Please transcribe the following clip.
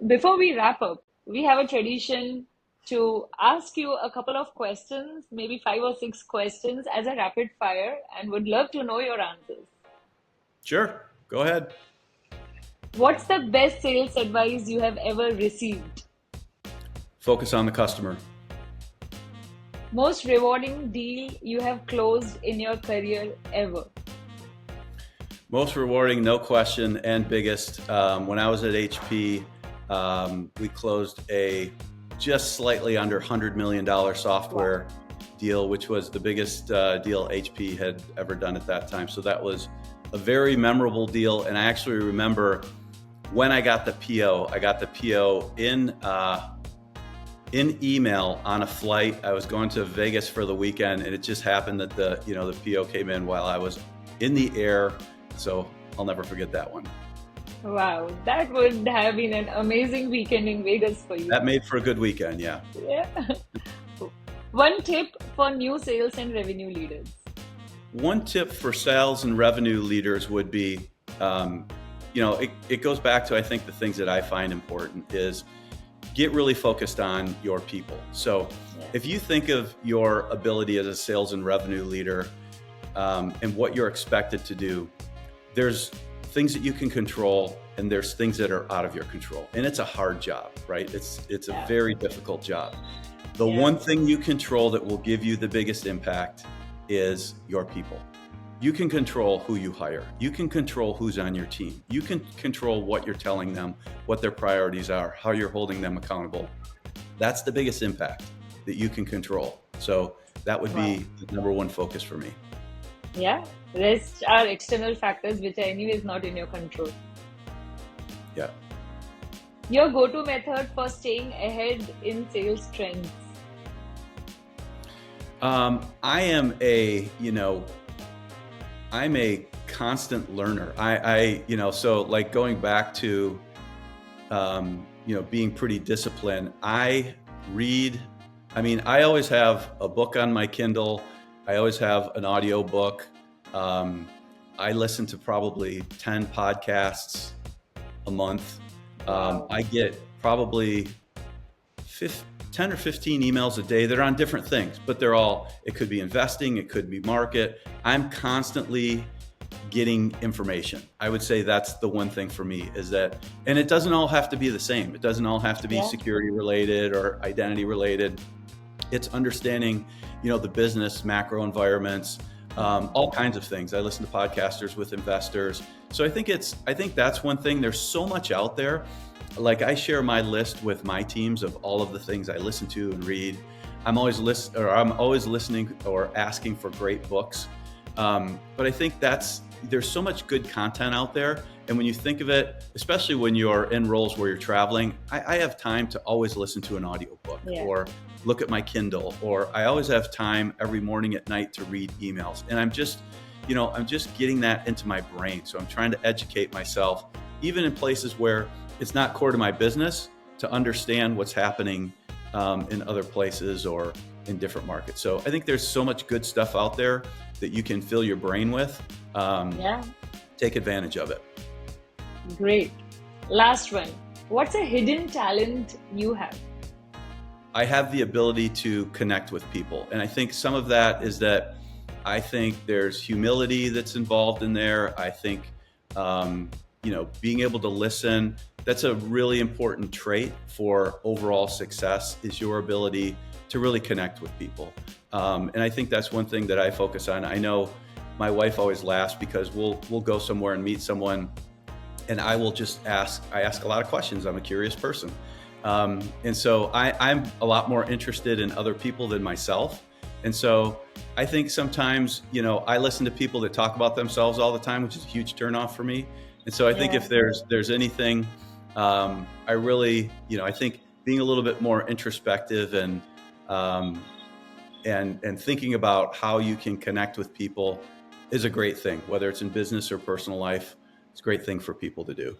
Before we wrap up, we have a tradition to ask you a couple of questions, maybe 5 or 6 questions as a rapid fire, and would love to know your answers. Sure, go ahead. What's the best sales advice you have ever received? Focus on the customer. Most rewarding deal you have closed in your career ever? Most rewarding, no question, and biggest. When I was at HP, we closed a just slightly under $100 million software deal, which was the biggest deal HP had ever done at that time. So that was a very memorable deal. And I actually remember when I got the PO, in email on a flight. I was going to Vegas for the weekend, and it just happened that the PO came in while I was in the air. So I'll never forget that one. Wow, that would have been an amazing weekend in Vegas for you. That made for a good weekend, yeah. Yeah. One tip for new sales and revenue leaders. One tip for sales and revenue leaders would be, it goes back to, I think, the things that I find important is get really focused on your people. So if you think of your ability as a sales and revenue leader and what you're expected to do, there's things that you can control and there's things that are out of your control. And it's a hard job, right? It's a very difficult job. The one thing you control that will give you the biggest impact is your people. You can control who you hire. You can control who's on your team. You can control what you're telling them, what their priorities are, how you're holding them accountable. That's the biggest impact that you can control. So that would be the number one focus for me. Yeah, rest are external factors which are anyways not in your control. Yeah. Your go-to method for staying ahead in sales trends? I'm a constant learner. So like going back to, being pretty disciplined, I always have a book on my Kindle. I always have an audio book. I listen to probably 10 podcasts a month. I get probably 10 or 15 emails a day that are on different things, but it could be investing, it could be market. I'm constantly getting information. I would say that's the one thing for me is that, and it doesn't all have to be the same. It doesn't all have to be security related or identity related. It's understanding, the business, macro environments, all kinds of things. I listen to podcasters with investors. So I think that's one thing. There's so much out there. Like I share my list with my teams of all of the things I listen to and read. I'm always listening or asking for great books. But I think there's so much good content out there. And when you think of it, especially when you're in roles where you're traveling, I have time to always listen to an audiobook or look at my Kindle, or I always have time every morning at night to read emails. And I'm just getting that into my brain. So I'm trying to educate myself, even in places where it's not core to my business, to understand what's happening in other places or in different markets. So I think there's so much good stuff out there that you can fill your brain with. Take advantage of it. Great. Last one. What's a hidden talent you have? I have the ability to connect with people. And I think some of that is that I think there's humility that's involved in there. I think, being able to listen, that's a really important trait for overall success, is your ability to really connect with people. And I think that's one thing that I focus on. I know my wife always laughs because we'll go somewhere and meet someone and I ask a lot of questions. I'm a curious person. And so I'm a lot more interested in other people than myself. And so I think sometimes, I listen to people that talk about themselves all the time, which is a huge turnoff for me. And so I think if there's anything, I really, I think being a little bit more introspective and thinking about how you can connect with people is a great thing, whether it's in business or personal life. It's a great thing for people to do.